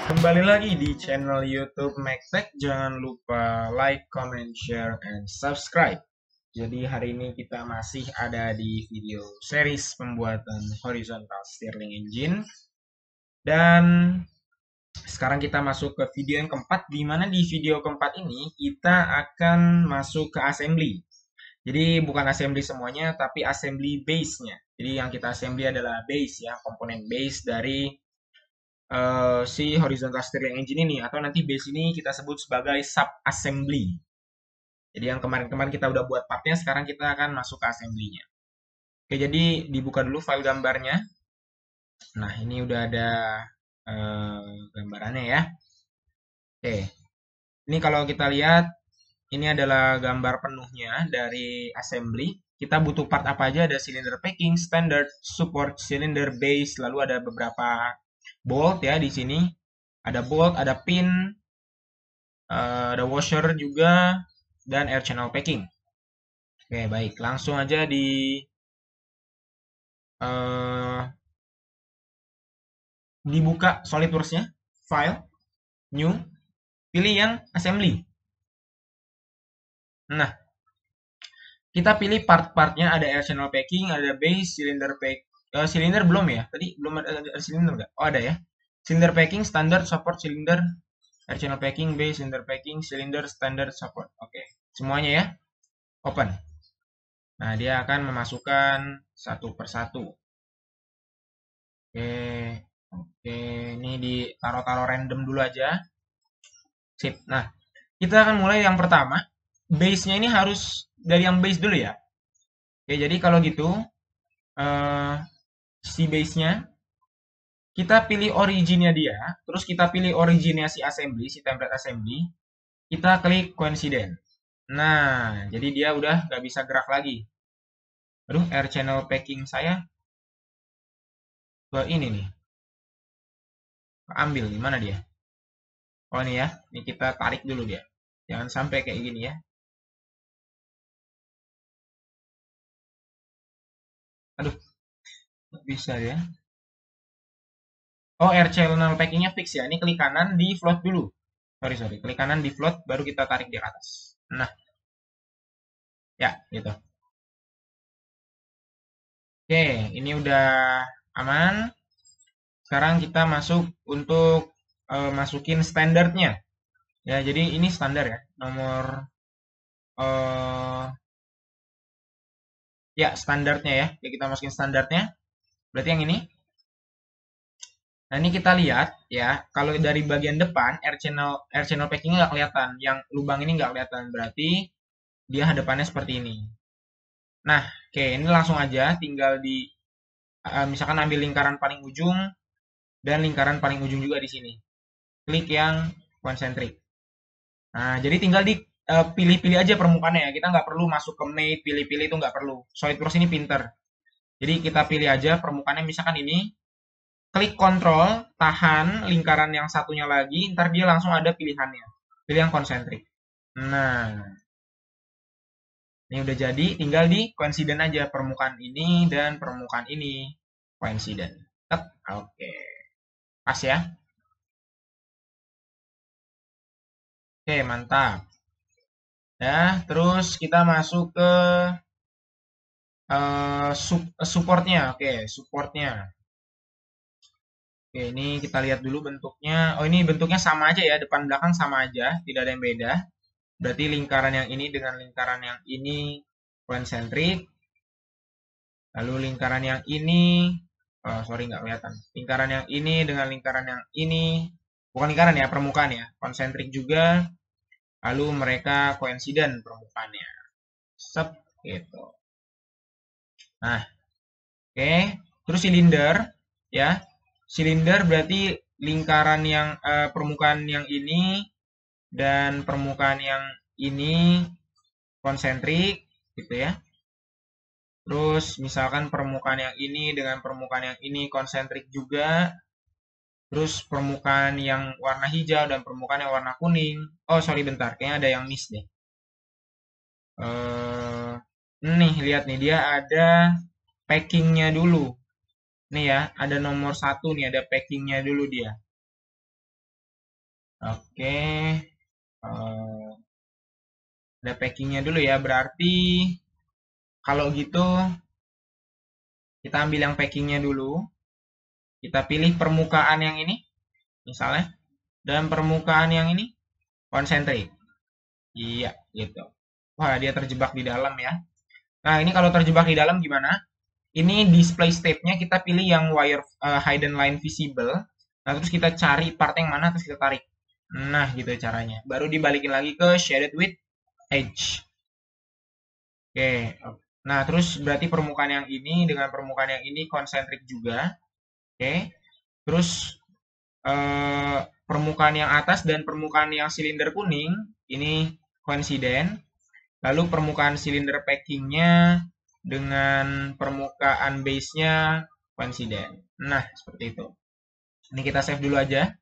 Kembali lagi di channel YouTube MacTech. Jangan lupa like, comment, share, and subscribe. Jadi hari ini kita masih ada di video series pembuatan horizontal steering engine. Dan sekarang kita masuk ke video yang keempat, di mana di video keempat ini kita akan masuk ke assembly. Jadi bukan assembly semuanya, tapi assembly base-nya. Jadi yang kita assembly adalah base ya, komponen base dari si horizontal steering engine ini, atau nanti base ini kita sebut sebagai sub assembly. Jadi yang kemarin-kemarin kita udah buat partnya, sekarang kita akan masuk ke assembly-nya. Oke, jadi dibuka dulu file gambarnya. Nah, ini udah ada gambarannya ya. Oke, ini kalau kita lihat, ini adalah gambar penuhnya dari assembly. Kita butuh part apa aja? Ada cylinder packing, standard, support, cylinder base, lalu ada beberapa bolt ya di sini. Ada bolt, ada pin, ada washer juga, dan air channel packing. Oke, baik. Langsung aja eh, dibuka SolidWorks-nya, file, new, pilih yang assembly. Nah, kita pilih part-partnya, ada air channel packing, ada base, cylinder pack, cylinder belum ya? Tadi belum ada cylinder nggak? Oh, ada ya. Cylinder packing, standard, support, cylinder, air channel packing, base, cylinder packing, cylinder, standard, support. Oke, semuanya ya. Open. Nah, dia akan memasukkan satu persatu. Oke, oke, ini ditaruh-taruh random dulu aja. Sip. Nah, kita akan mulai yang pertama. Base-nya ini harus dari yang base dulu ya. Oke, jadi kalau gitu, eh, si base-nya, kita pilih originnya dia, terus kita pilih originnya si assembly, si template assembly, kita klik coincident. Nah, jadi dia udah nggak bisa gerak lagi. Aduh, air channel packing saya ke ini nih. Ambil, di mana dia? Oh ini ya, ini kita tarik dulu dia. Jangan sampai kayak gini ya. Aduh, nggak bisa ya. Oh, air channel packingnya fix ya. Ini klik kanan di float dulu. Sorry, sorry. Klik kanan di float, baru kita tarik di atas. Nah, ya, gitu. Oke, ini udah aman. Sekarang kita masuk untuk masukin standarnya. Ya, jadi ini standar ya. Nomor eh ya standarnya ya. Ya, kita masukin standarnya. Berarti yang ini. Nah, ini kita lihat ya, kalau dari bagian depan air channel packing nggak kelihatan, yang lubang ini nggak kelihatan, berarti dia hadapannya seperti ini. Nah, oke, ini langsung aja, tinggal misalkan ambil lingkaran paling ujung dan lingkaran paling ujung juga di sini. Klik yang concentric. Nah, jadi tinggal di pilih-pilih aja permukaannya ya. Kita nggak perlu masuk ke mate, pilih-pilih itu nggak perlu. SolidWorks ini pinter. Jadi kita pilih aja permukaannya misalkan ini, klik kontrol, tahan lingkaran yang satunya lagi, ntar dia langsung ada pilihannya. Pilih yang konsentrik. Nah, ini udah jadi, tinggal di coincident aja permukaan ini dan permukaan ini. Coincident. Tek, oke. Pas ya. Oke, mantap. Ya, terus kita masuk ke supportnya. Oke, supportnya. Oke, ini kita lihat dulu bentuknya. Oh, ini bentuknya sama aja ya, depan belakang sama aja, tidak ada yang beda. Berarti lingkaran yang ini dengan lingkaran yang ini konsentrik. Lalu lingkaran yang ini, oh, sorry nggak kelihatan. Lingkaran yang ini dengan lingkaran yang ini, bukan lingkaran ya, permukaan ya, konsentrik juga. Lalu mereka koinsiden permukaannya. Sep, gitu. Nah, oke. Terus silinder, ya. Silinder berarti lingkaran yang permukaan yang ini dan permukaan yang ini konsentrik, gitu ya. Terus misalkan permukaan yang ini dengan permukaan yang ini konsentrik juga. Terus permukaan yang warna hijau dan permukaan yang warna kuning. Oh, sorry bentar. Kayaknya ada yang miss deh. Eh, nih, lihat nih. Dia ada packingnya dulu. Nih ya, ada nomor satu nih. Ada packingnya dulu dia. Oke, ada packingnya dulu ya. Berarti kalau gitu kita ambil yang packingnya dulu. Kita pilih permukaan yang ini, misalnya, dan permukaan yang ini konsentrik. Iya, gitu. Wah, dia terjebak di dalam ya. Nah, ini kalau terjebak di dalam gimana? Ini display state-nya kita pilih yang wire hidden line visible. Nah, terus kita cari part yang mana, terus kita tarik. Nah, gitu caranya. Baru dibalikin lagi ke shaded with edge. Oke. Nah, terus berarti permukaan yang ini dengan permukaan yang ini konsentrik juga. Oke. Terus permukaan yang atas dan permukaan yang silinder kuning ini koinsiden. Lalu permukaan silinder packingnya dengan permukaan base-nya koinsiden. Nah, seperti itu. Ini kita save dulu aja.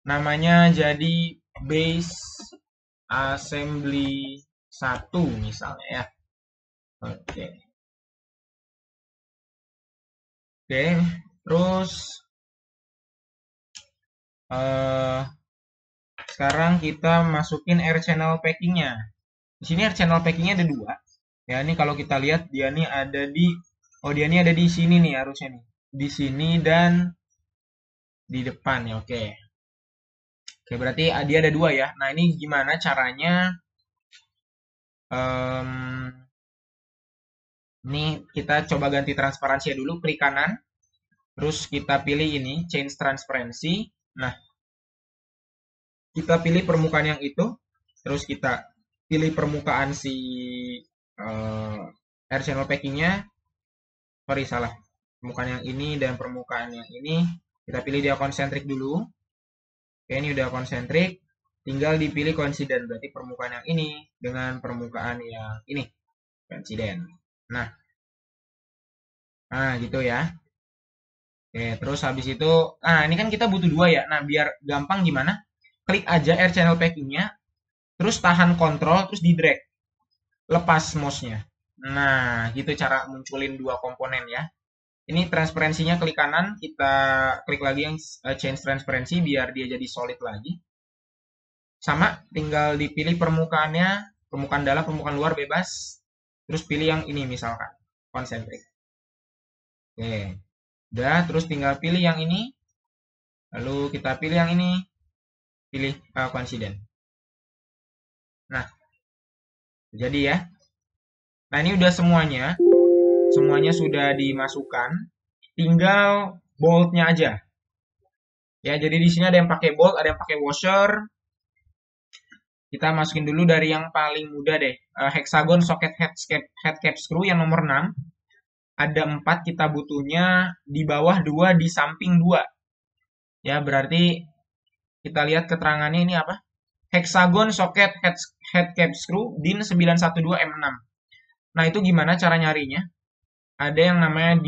Namanya jadi base assembly 1 misalnya ya. Oke. Oke, terus eh, sekarang kita masukin air channel packing-nya. Di sini air channel packing-nya ada dua. Ya, ini kalau kita lihat dia nih ada di dia nih ada di sini nih harusnya nih. Di sini dan di depan ya. Oke. Oke, berarti dia ada dua ya. Nah, ini gimana caranya? Ini kita coba ganti transparansi dulu, klik kanan. Terus kita pilih ini, change transparency. Nah, kita pilih permukaan yang itu. Terus kita pilih permukaan si air channel packingnya. Sorry, salah. Permukaan yang ini dan permukaan yang ini. Kita pilih dia konsentrik dulu. Oke, ini udah konsentrik. Tinggal dipilih koinsiden. Berarti permukaan yang ini dengan permukaan yang ini. Koinsiden. Nah, gitu ya. Oke, terus habis itu, nah ini kan kita butuh dua ya. Nah, biar gampang gimana? Klik aja air channel packingnya, terus tahan kontrol, terus di drag. Lepas mouse-nya. Nah, gitu cara munculin dua komponen ya. Ini transparansinya klik kanan, kita klik lagi yang change transparency biar dia jadi solid lagi. Sama, tinggal dipilih permukaannya, permukaan dalam, permukaan luar bebas. Terus pilih yang ini misalkan, concentric. Oke, udah, terus tinggal pilih yang ini. Lalu kita pilih yang ini, pilih coincident. Nah, jadi ya. Nah, ini udah semuanya. Semuanya sudah dimasukkan. Tinggal boltnya aja. Ya, jadi di sini ada yang pakai bolt, ada yang pakai washer. Kita masukin dulu dari yang paling mudah deh. Hexagon socket head cap screw yang nomor 6. Ada 4 kita butuhnya di bawah 2, di samping 2. Ya, berarti kita lihat keterangannya ini apa? Hexagon socket head cap screw DIN 912 M6. Nah, itu gimana cara nyarinya? Ada yang namanya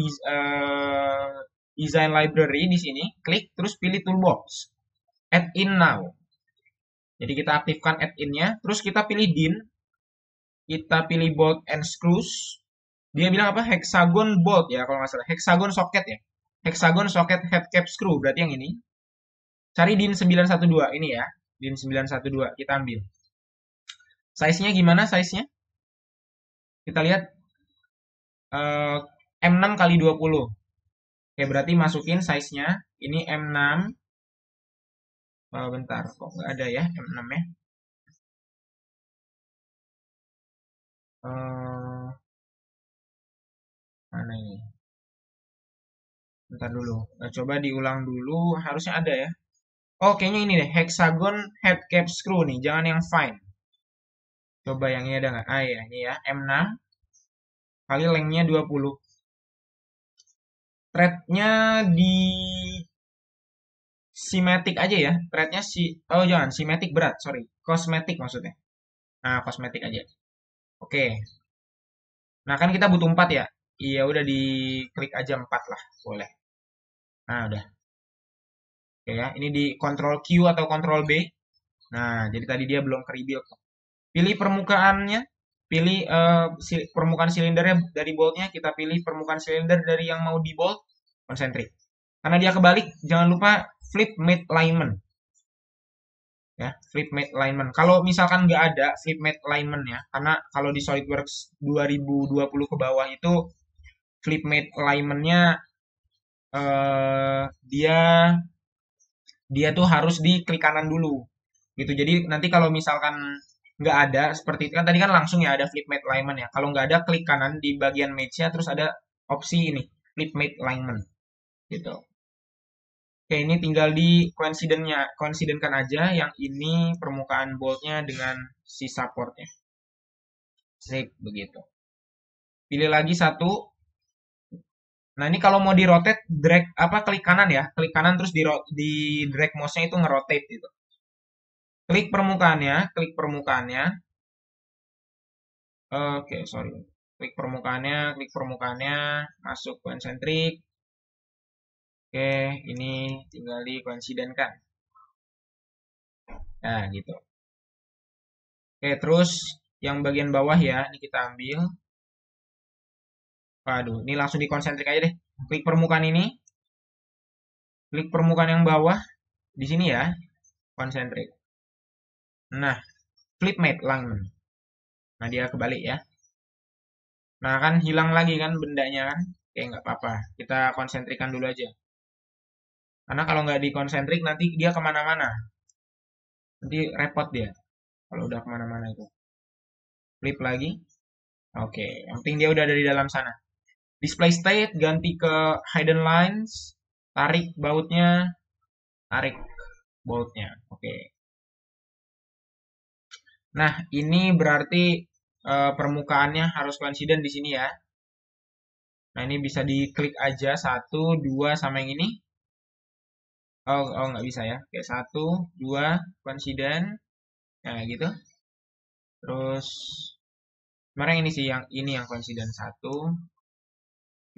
design library di sini. Klik, terus pilih toolbox. Add in now. Jadi kita aktifkan add in-nya. Terus kita pilih DIN. Kita pilih bolt and screws. Dia bilang apa? Hexagon bolt ya kalau nggak salah. Hexagon socket ya. Hexagon socket head cap screw. Berarti yang ini. Cari DIN 912. Ini ya. DIN 912. Kita ambil. Size-nya gimana size-nya? Kita lihat M6 kali 20. Oke, berarti masukin size-nya. Ini M6. Bentar, kok nggak ada ya M6 ya? Mana ini? Bentar dulu. Nah, coba diulang dulu. Harusnya ada ya. Oh, kayaknya ini deh. Hexagon head cap screw nih. Jangan yang fine. Coba yang ini ada nggak? Ah ya, ini ya. M6 kali lengthnya 20. Threadnya di simetik aja ya. Threadnya oh jangan, simetik berat, sorry. Kosmetik maksudnya. Nah, kosmetik aja. Oke. Nah, kan kita butuh 4 ya. Iya, udah diklik aja 4 lah. Boleh. Nah, udah. Oke ya, ini di Ctrl Q atau Ctrl B. Nah, jadi tadi dia belum ke-rebuild. Pilih permukaannya. Pilih permukaan silindernya dari boltnya. Kita pilih permukaan silinder dari yang mau di bolt. Konsentrik. Karena dia kebalik, jangan lupa flip mid alignment. ya, flip mate alignment. Kalau misalkan nggak ada flip mate alignment ya, karena kalau di SolidWorks 2020 ke bawah itu flip mate alignmentnya dia dia tuh harus di klik kanan dulu gitu. Jadi nanti kalau misalkan nggak ada seperti itu kan tadi kan langsung ya ada flip mate alignment ya. Kalau nggak ada klik kanan di bagian match-nya terus ada opsi ini flip mate alignment gitu. Oke, ini tinggal di coincident-kan aja yang ini permukaan bolt-nya dengan si support-nya. Sip, begitu. Pilih lagi satu. Nah, ini kalau mau di rotate, drag apa klik kanan ya. Klik kanan terus di drag mouse-nya itu ngerotate gitu. Klik permukaannya. Oke, sorry. Klik permukaannya, masuk concentric. Oke, ini tinggal di coincident kan. Nah, gitu. Oke, terus yang bagian bawah ya, ini kita ambil. Waduh, ini langsung di konsentrik aja deh. Klik permukaan ini. Klik permukaan yang bawah. Di sini ya, konsentrik. Nah, flip mate alignment. Nah, dia kebalik ya. Nah, kan hilang lagi kan bendanya kan. Oke, nggak apa-apa. Kita konsentrikan dulu aja. Karena kalau nggak dikonsentrik, nanti dia kemana-mana. Nanti repot dia. Kalau udah kemana-mana itu. Flip lagi. Oke, yang penting dia udah ada di dalam sana. Display state, ganti ke hidden lines. Tarik bautnya. Tarik boltnya. Oke. Nah, ini berarti permukaannya harus coincident di sini ya. Nah, ini bisa diklik aja 1, 2 sama yang ini. Oh nggak bisa ya. Oke, 1, 2 coincident. Nah, gitu. Terus sebenarnya ini sih yang ini yang coincident 1,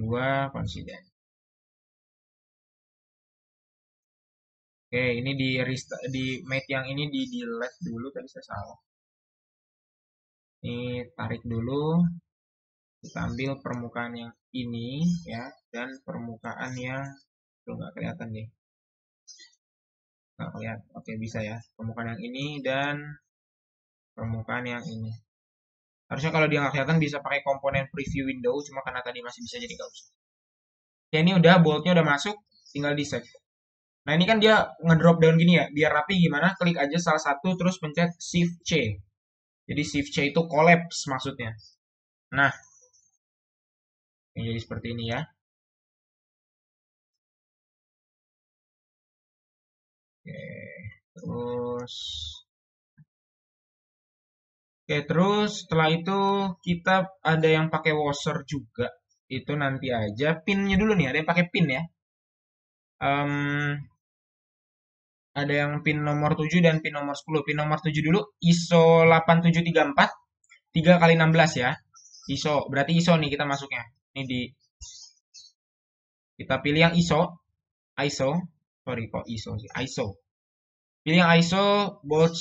2 coincident. Oke, ini di mate yang ini di delete dulu tadi saya salah. Ini tarik dulu. Kita ambil permukaan yang ini ya dan permukaan yang tuh nggak kelihatan deh. Nggak kelihatan. Oke, bisa ya. Permukaan yang ini dan permukaan yang ini. Harusnya kalau dia nggak kelihatan bisa pakai komponen preview window, cuma karena tadi masih bisa jadi nggak usah. Ya ini udah boltnya udah masuk, tinggal di save. Nah ini kan dia ngedrop down gini ya, biar rapi gimana? Klik aja salah satu terus pencet Shift C. Jadi Shift C itu collapse maksudnya. Nah, ini jadi seperti ini ya. Oke, terus terus setelah itu kita ada yang pakai washer juga. Itu nanti aja. Pinnya dulu nih, ada yang pakai pin ya. Ada yang pin nomor 7 dan pin nomor 10. Pin nomor 7 dulu ISO 8734 3 kali 16 ya. ISO, berarti ISO nih kita masuknya. Ini kita pilih yang ISO. Sorry kok ISO sih, ISO. Pilih yang ISO bolt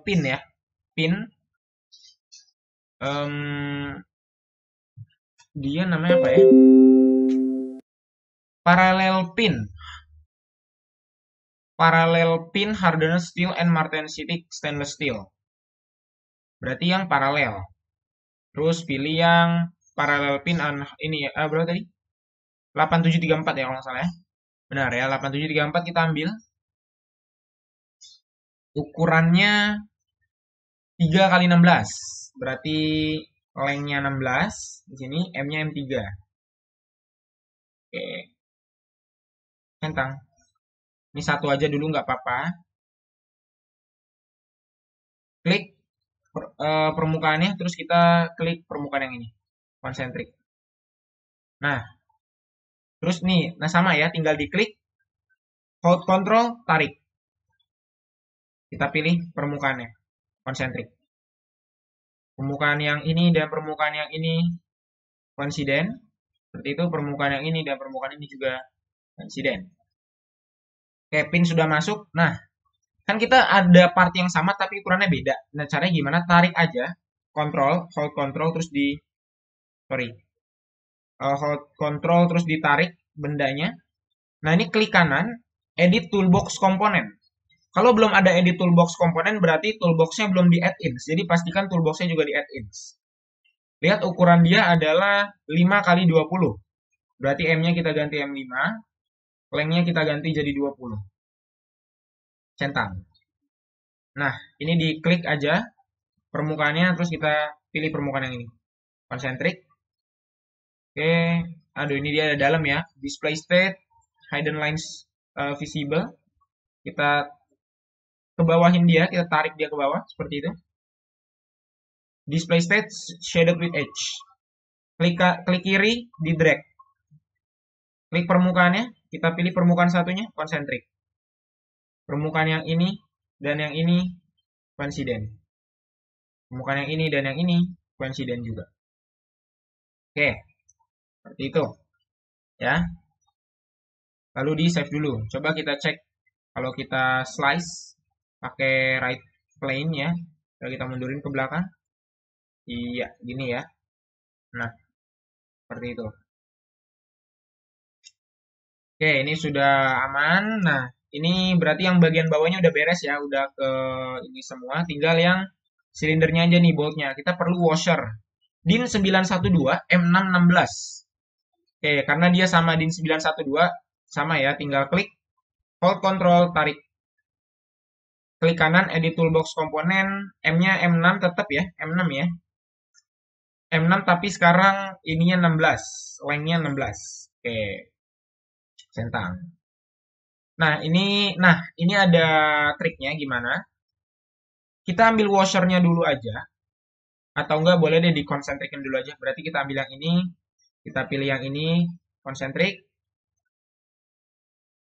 pin ya. Pin dia namanya apa ya? Parallel pin hardened steel and martensitic stainless steel. Berarti yang paralel. Terus pilih yang parallel pin ini ya, berapa tadi? 8734 ya kalau nggak salah ya. Benar ya, 8734 kita ambil. Ukurannya 3 kali 16. Berarti lengthnya 16. Di sini M-nya M3. Oke. Centang. Ini satu aja dulu nggak apa-apa. Klik permukaannya, terus kita klik permukaan yang ini. Konsentrik. Nah, terus nih, nah sama ya, tinggal diklik. Hold control, tarik. Kita pilih permukaannya. Konsentrik. Permukaan yang ini dan permukaan yang ini coincident. Seperti itu permukaan yang ini dan permukaan ini juga coincident. Oke, pin sudah masuk. Nah, kan kita ada part yang sama tapi ukurannya beda. Nah, caranya gimana? Tarik aja. Hold control terus hold control terus ditarik bendanya. Nah, ini klik kanan, edit toolbox komponen. Kalau belum ada edit toolbox komponen berarti toolboxnya belum di add-ins. Jadi pastikan toolboxnya juga di add-ins. Lihat ukuran dia adalah 5 kali 20. Berarti M-nya kita ganti M5, length-nya kita ganti jadi 20. Centang. Nah, ini diklik aja permukaannya, terus kita pilih permukaan yang ini. Concentric. Oke, aduh ini dia ada dalam ya. Display state, hidden lines visible. Kita kebawahin dia, kita tarik dia ke bawah, seperti itu. Display state, shaded with edge. Klik kiri, di drag. Klik permukaannya, kita pilih permukaan satunya, concentric. Permukaan yang ini dan yang ini coincident. Permukaan yang ini dan yang ini coincident juga. Oke, seperti itu. Ya. Lalu di save dulu. Coba kita cek kalau kita slice pakai right plane ya. Kalau kita mundurin ke belakang. Iya, gini ya. Nah, seperti itu. Oke, ini sudah aman. Nah, ini berarti yang bagian bawahnya udah beres ya, udah ke ini semua. Tinggal yang silindernya aja nih, boltnya. Kita perlu washer. DIN 912 M616. Oke, karena dia sama DIN 912, sama ya, tinggal klik, hold control, tarik. Klik kanan, edit toolbox komponen, M-nya M6 tetap ya, M6 ya. M6 tapi sekarang ininya 16, length-nya 16. Oke. Centang. Nah, ini ada triknya gimana? Kita ambil washernya dulu aja. Atau enggak boleh deh dikonsentrikin dulu aja. Berarti kita ambil yang ini, kita pilih yang ini, konsentrik.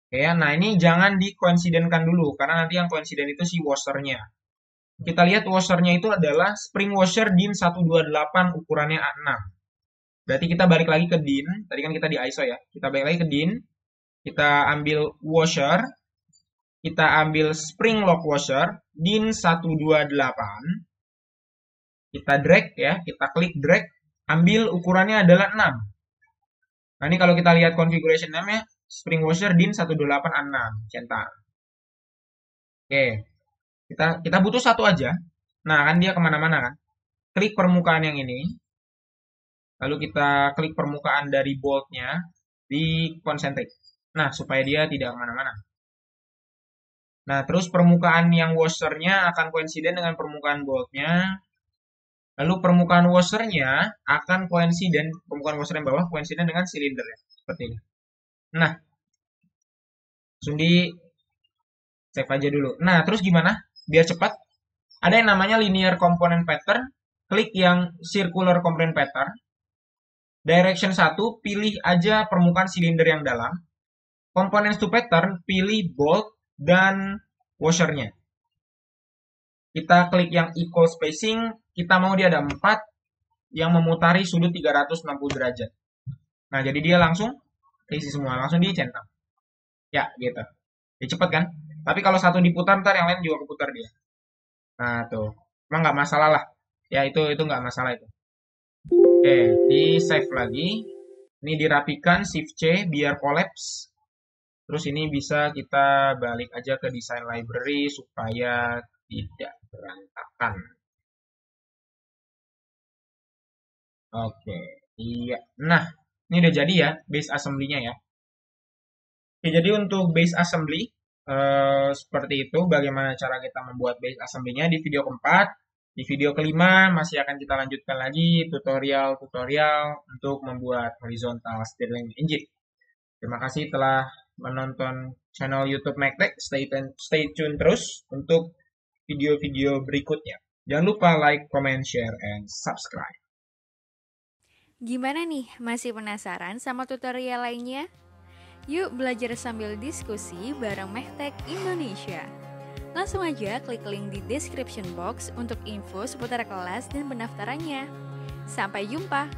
Oke ya, nah ini jangan dikoinsidenkan dulu, karena nanti yang koinsiden itu si washernya. Kita lihat washernya itu adalah spring washer DIN 128 ukurannya A6. Berarti kita balik lagi ke DIN, tadi kan kita di ISO ya. Kita balik lagi ke DIN, kita ambil washer, kita ambil spring lock washer DIN 128. Kita drag ya, kita klik drag, ambil ukurannya adalah 6. Nah ini kalau kita lihat configuration name-nya, spring washer DIN 128A6, centang. Oke, kita butuh satu aja. Nah kan dia kemana-mana kan. Klik permukaan yang ini, lalu kita klik permukaan dari boltnya di concentric. Nah supaya dia tidak kemana-mana. Nah terus permukaan yang washernya akan coincident dengan permukaan boltnya. Lalu permukaan washernya akan coincident, permukaan washer yang bawah coincident dengan silinder ya, seperti ini. Nah, langsung di save aja dulu. Nah, terus gimana? Biar cepat, ada yang namanya linear component pattern, klik yang circular component pattern. Direction 1, pilih aja permukaan silinder yang dalam. Components to pattern, pilih bolt dan washernya. Kita klik yang equal spacing, kita mau dia ada 4 yang memutari sudut 360 derajat. Nah, jadi dia langsung isi semua, langsung dicentang. Ya, gitu. Jadi cepet kan? Tapi kalau satu diputar, ntar yang lain juga keputar dia. Nah, tuh. Emang nggak masalah lah. Ya, itu nggak masalah itu. Oke, di save lagi. Ini dirapikan, Shift C biar collapse. Terus ini bisa kita balik aja ke design library supaya tidak berantakan. Oke, iya. Nah, ini udah jadi ya base assembly-nya ya. Oke, jadi untuk base assembly seperti itu bagaimana cara kita membuat base assembly-nya di video keempat. Di video kelima masih akan kita lanjutkan lagi tutorial-tutorial untuk membuat horizontal steering engine. Terima kasih telah menonton channel YouTube MacTech. Stay tune terus untuk video-video berikutnya. Jangan lupa like, comment, share, and subscribe. Gimana nih, masih penasaran sama tutorial lainnya? Yuk belajar sambil diskusi bareng MacTech Indonesia. Langsung aja klik link di description box untuk info seputar kelas dan pendaftarannya. Sampai jumpa!